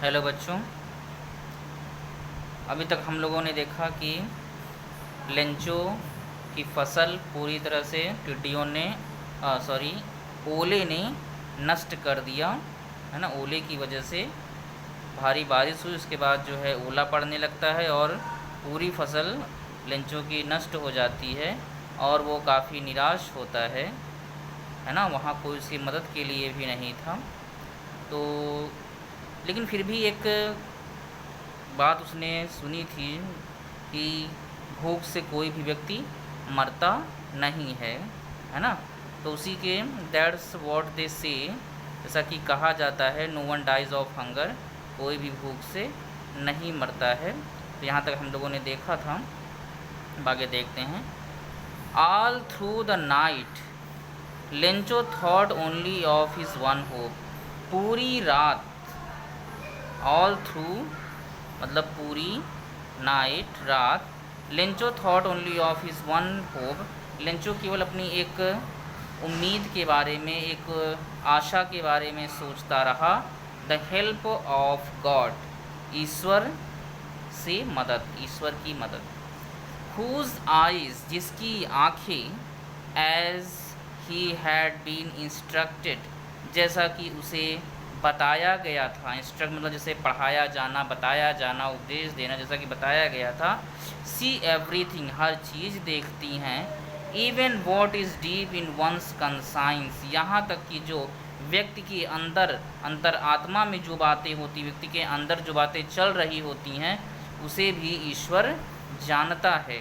Hello बच्चों, अभी तक हम लोगों ने देखा कि लेंचो की फसल पूरी तरह से टिड्डियों ने ओले ने नष्ट कर दिया, है ना। ओले की वजह से भारी बारिश हुई, उसके बाद जो है ओला पड़ने लगता है और पूरी फसल लेंचो की नष्ट हो जाती है और वो काफ़ी निराश होता है ना। वहाँ कोई उसकी मदद के लिए भी नहीं था। तो लेकिन फिर भी एक बात उसने सुनी थी कि भूख से कोई भी व्यक्ति मरता नहीं है ना। तो उसी के दैट्स व्हाट दे से, जैसा कि कहा जाता है, no one dies of hunger, कोई भी भूख से नहीं मरता है। तो यहाँ तक हम लोगों ने देखा था, आगे देखते हैं। All through the night Lencho thought only of his one hope, पूरी रात, ऑल थ्रू मतलब पूरी नाइट, रात, Lencho thought only of his one hope, Lencho केवल अपनी एक उम्मीद के बारे में, एक आशा के बारे में सोचता रहा। द हेल्प ऑफ गॉड, ईश्वर से मदद, ईश्वर की मदद। हुज आइज, जिसकी आँखें, as he had been instructed, जैसा कि उसे बताया गया था। इंस्ट्रक्ट मतलब जैसे पढ़ाया जाना, बताया जाना, उपदेश देना, जैसा कि बताया गया था। सी एवरीथिंग, हर चीज़ देखती हैं। Even what is deep in one's conscience, यहाँ तक कि जो व्यक्ति के अंदर, अंतर आत्मा में जो बातें होती, व्यक्ति के अंदर जो बातें चल रही होती हैं, उसे भी ईश्वर जानता है।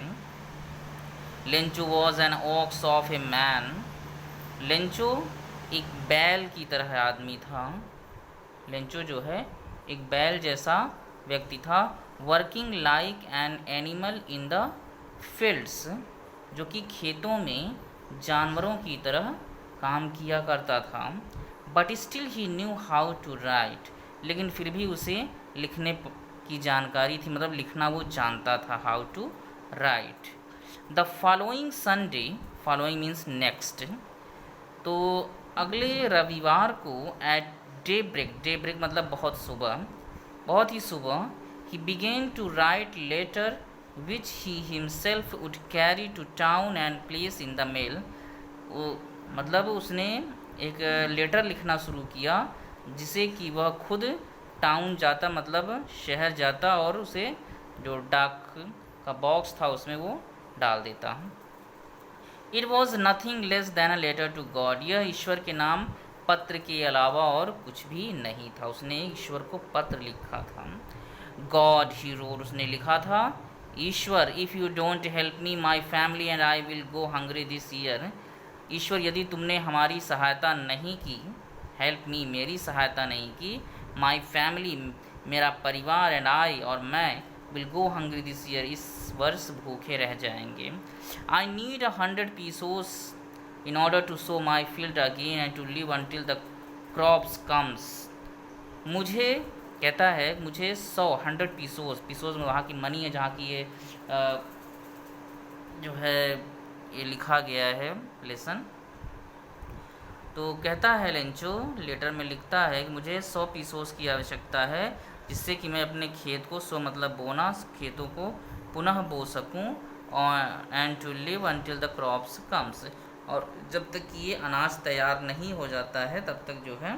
Lencho was an ox of a man, Lencho एक बैल की तरह आदमी था। लेंचो जो है एक बैल जैसा व्यक्ति था। Working like an animal in the fields, जो कि खेतों में जानवरों की तरह काम किया करता था। But still he knew how to write, लेकिन फिर भी उसे लिखने की जानकारी थी, मतलब लिखना वो जानता था। How to write. The following Sunday, following means next, तो अगले रविवार को at daybreak, daybreak मतलब बहुत सुबह, बहुत ही सुबह, he begin to write letter which he himself would carry to town and place in the mail. वो मतलब उसने एक लेटर लिखना शुरू किया जिसे कि वह खुद टाउन जाता, मतलब शहर जाता, और उसे जो डाक का बॉक्स था उसमें वो डाल देता। It was nothing less than a letter to God, यह ईश्वर के नाम पत्र के अलावा और कुछ भी नहीं था। उसने ईश्वर को पत्र लिखा था। गॉड ही रोड, उसने लिखा था, ईश्वर, if you don't help me my family and I will go hungry this year, ईश्वर यदि तुमने हमारी सहायता नहीं की, हेल्प मी मेरी सहायता नहीं की, माई फैमिली मेरा परिवार, एंड आई और मैं, will go hungry this year इस वर्ष भूखे रह जाएंगे। I need 100 pesos in order to sow my field again and to live until the crops comes। मुझे कहता है, मुझे 100 pesos, pesos में वहाँ की मनी है जहाँ की ये जो है ये लिखा गया है लेसन। तो कहता है लेंचो, लेटर में लिखता है कि मुझे 100 pesos की आवश्यकता है जिससे कि मैं अपने खेत को, सो मतलब बोना, खेतों को पुनः बो सकूं, और and to live until the crops comes, और जब तक कि ये अनाज तैयार नहीं हो जाता है तब तक जो है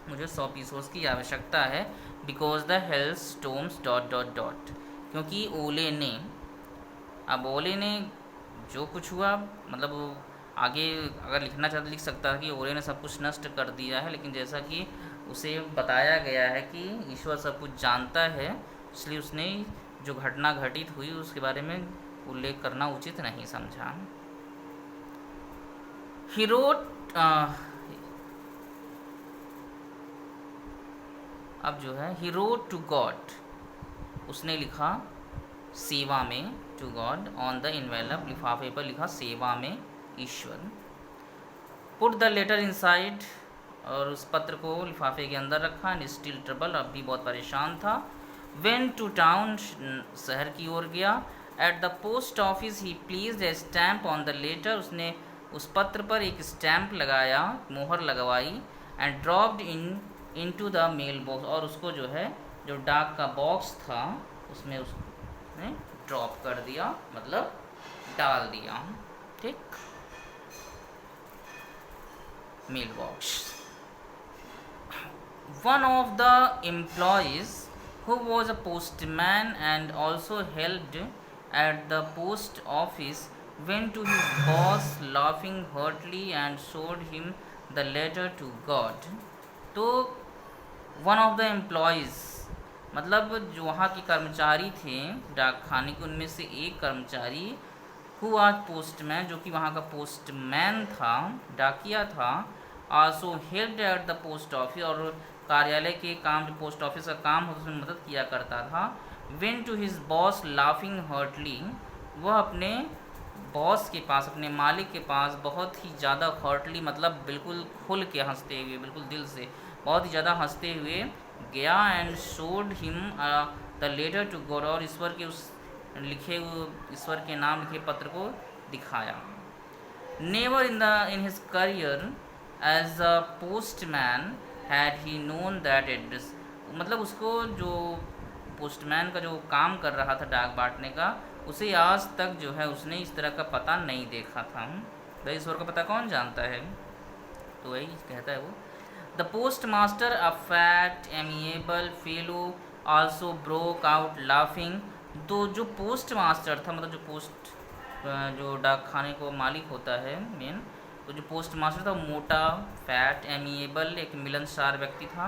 मुझे 100 pesos की आवश्यकता है। Because the hell storms dot dot dot, क्योंकि ओले ने, अब ओले ने जो कुछ हुआ, मतलब आगे अगर लिखना चाहता लिख सकता है कि ओले ने सब कुछ नष्ट कर दिया है, लेकिन जैसा कि उसे बताया गया है कि ईश्वर सब कुछ जानता है, इसलिए उसने जो घटना घटित हुई उसके बारे में उल्लेख करना उचित नहीं समझा। ही रोट, अब जो है ही रोट टू गॉड, उसने लिखा सेवा में, to God on the envelope, लिफाफे पर लिखा सेवा में ईश्वर। पुट द लेटर इनसाइड, और उस पत्र को लिफाफे के अंदर रखा। एंड स्टिल ट्रबल, अब भी बहुत परेशान था। वेंट टू टाउन, शहर की ओर गया। At the post office he placed a stamp on the letter, उसने उस पत्र पर एक स्टैम्प लगाया, मोहर लगवाई। And dropped in into the mailbox, और उसको जो है जो डाक का बॉक्स था उसमें उसने ड्रॉप कर दिया, मतलब डाल दिया। ठीक, mailbox. One of the employees, who was a postman and also helped at the post office, went to his boss laughing heartily and showed him the letter to God. तो one of the employees मतलब जो वहाँ के कर्मचारी थे डाक खाने के, उनमें से एक कर्मचारी हु आज पोस्टमैन, जो कि वहाँ का पोस्टमैन था, डाकिया था, also helped eight the post office, और कार्यालय के काम, जो पोस्ट ऑफिस का काम होता उसमें मदद किया करता था। Went to his boss laughing heartily, वह अपने बॉस के पास, अपने मालिक के पास बहुत ही ज़्यादा हर्टली मतलब बिल्कुल खुल के हंसते हुए, बिल्कुल दिल से बहुत ही ज़्यादा हंसते हुए गया। And showed him the letter to God, और ईश्वर के उस लिखे हुए, ईश्वर के नाम लिखे पत्र को दिखाया। Never in his career as a postman had he known that address, मतलब उसको जो पोस्टमैन का जो काम कर रहा था डाक बांटने का, उसे आज तक जो है उसने इस तरह का पता नहीं देखा था। भाई ईश्वर का पता कौन जानता है, तो वही कहता है वो। The post master a fat amiable fellow also broke out laughing, तो जो पोस्ट मास्टर था, मतलब जो पोस्ट जो डाक खाने को मालिक होता है मेन, तो जो पोस्ट मास्टर था मोटा, फैट, एमिएबल एक मिलनसार व्यक्ति था,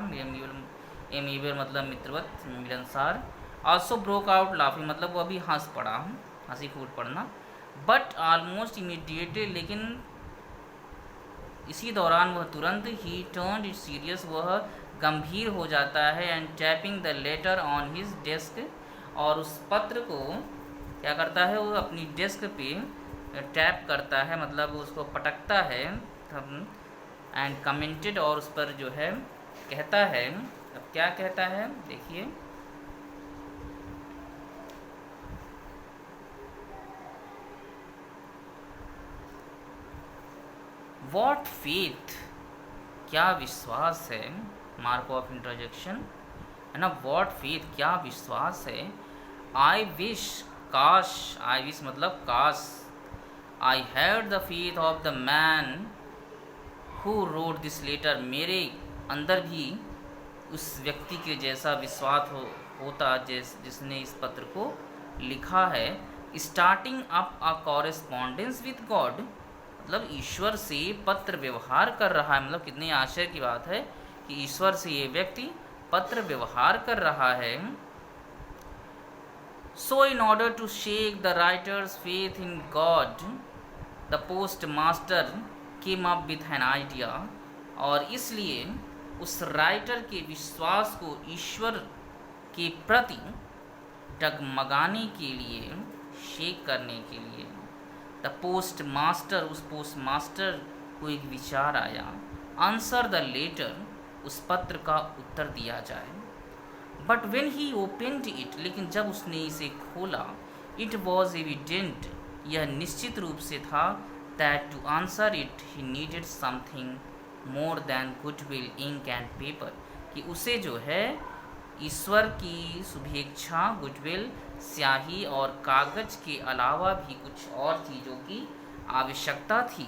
एमिएबल मतलब मित्रवत, मिलनसार। आल्सो ब्रोक आउट लाफिंग मतलब वह भी हंस पड़ा, हंसी फूट पड़ना। बट ऑलमोस्ट इमीडिएटली, लेकिन इसी दौरान वह तुरंत ही टर्न्ड इट सीरियस, वह गंभीर हो जाता है। And tapping the later on his desk, और उस पत्र को क्या करता है वो अपनी डेस्क पे टैप करता है, मतलब उसको पटकता है। एंड कमेंटेड, और उस पर जो है कहता है, अब क्या कहता है देखिए, वॉट फेथ, क्या विश्वास है, मार्क ऑफ इंटरजेक्शन है ना, वॉट फेथ क्या विश्वास है। आई विश, काश, आई विश मतलब काश, I had the faith of the man who wrote this letter, मेरे अंदर भी उस व्यक्ति के जैसा विश्वास होता जिसने इस पत्र को लिखा है। Starting up a correspondence with God, मतलब ईश्वर से पत्र व्यवहार कर रहा है, मतलब कितनी आश्चर्य की बात है कि ईश्वर से ये व्यक्ति पत्र व्यवहार कर रहा है। So in order to shake the writer's faith in God, the postmaster came up with an idea, और इसलिए उस राइटर के विश्वास को ईश्वर के प्रति डगमगाने के लिए, शेक करने के लिए, द पोस्ट मास्टर, उस पोस्ट मास्टर को एक विचार आया, आंसर द लेटर, उस पत्र का उत्तर दिया जाए। But when he opened it, लेकिन जब उसने इसे खोला, इट वॉज एविडेंट, यह निश्चित रूप से था, that to answer it he needed something more than goodwill, ink and paper, कि उसे जो है ईश्वर की शुभेच्छा, गुडविल, स्याही और कागज के अलावा भी कुछ और चीज़ों की आवश्यकता थी।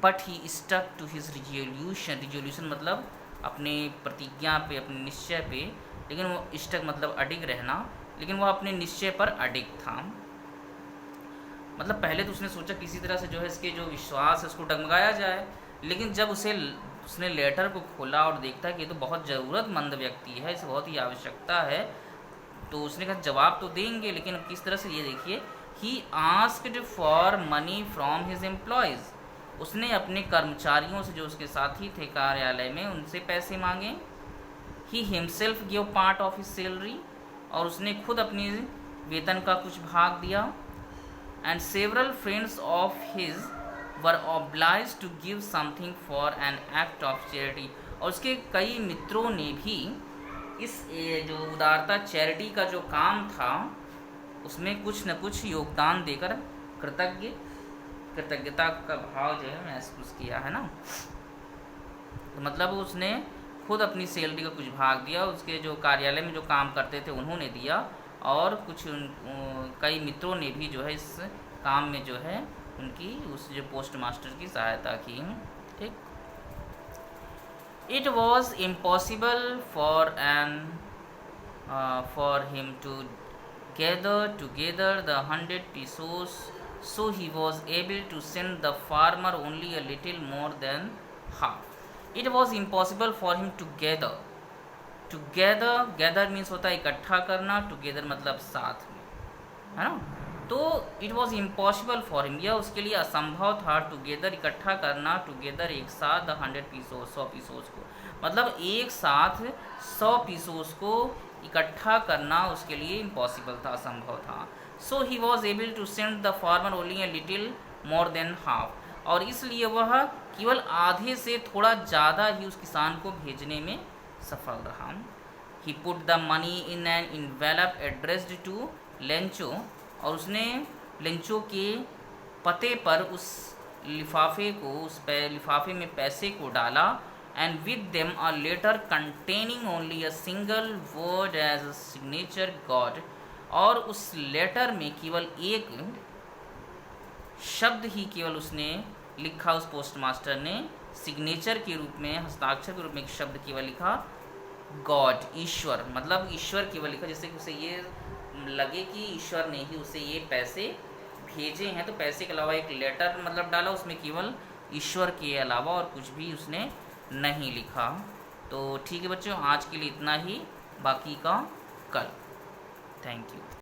But he stuck to his resolution, resolution मतलब अपने प्रतिज्ञा पे, अपने निश्चय पे, लेकिन वो स्टक मतलब अडिग रहना, लेकिन वह अपने निश्चय पर अडिग था। मतलब पहले तो उसने सोचा किसी तरह से जो है इसके जो विश्वास है उसको डगमगाया जाए, लेकिन जब उसने लेटर को खोला और देखता है कि ये तो बहुत ज़रूरतमंद व्यक्ति है, इसे बहुत ही आवश्यकता है, तो उसने कहा जवाब तो देंगे, लेकिन किस तरह से, ये देखिए, he asked for money from his employees, उसने अपने कर्मचारियों से जो उसके साथी थे कार्यालय में, उनसे पैसे मांगे। He himself give part of his salary, और उसने खुद अपनी वेतन का कुछ भाग दिया। And several friends of his were obliged to give something for an act of charity, और उसके कई मित्रों ने भी इस जो उदारता चैरिटी का जो काम था उसमें कुछ न कुछ योगदान देकर कृतज्ञता का भाव जो है महसूस किया है ना। तो मतलब उसने खुद अपनी सैलरी का कुछ भाग दिया, उसके जो कार्यालय में जो काम करते थे उन्होंने दिया, और कुछ कई मित्रों ने भी जो है इस काम में जो है उनकी उस जो पोस्ट मास्टर की सहायता की। ठीक। It was impossible for him to gather together the 100 pesos, so he was able to send the farmer only a little more than half. It was impossible for him to gather means होता है इकट्ठा करना, together मतलब साथ में, है ना। तो it was impossible for him, यह उसके लिए असंभव था, टुगेदर इकट्ठा करना, टुगेदर एक साथ 100 पीसोस 100 पीसोस को, मतलब एक साथ 100 पीसोस को इकट्ठा करना उसके लिए इम्पॉसिबल था, असंभव था। So he was able to send the farmer only a little more than half, और इसलिए वह केवल आधे से थोड़ा ज़्यादा ही उस किसान को भेजने में सफल रहा। He put the money in an envelope addressed to Lencho, और उसने लेंचो के पते पर उस लिफाफे को, उस लिफाफे में पैसे को डाला। And with them a letter containing only a single word as a signature God, और उस लेटर में केवल एक शब्द ही केवल उसने लिखा, उस पोस्ट मास्टर ने सिग्नेचर के रूप में, हस्ताक्षर के रूप में एक शब्द केवल लिखा, गॉड, ईश्वर, मतलब ईश्वर केवल लिखा, जिससे कि उसे ये लगे कि ईश्वर ने ही उसे ये पैसे भेजे हैं। तो पैसे के अलावा एक लेटर मतलब डाला, उसमें केवल ईश्वर के अलावा और कुछ भी उसने नहीं लिखा। तो ठीक है बच्चों, आज के लिए इतना ही, बाकी का कल। Thank you.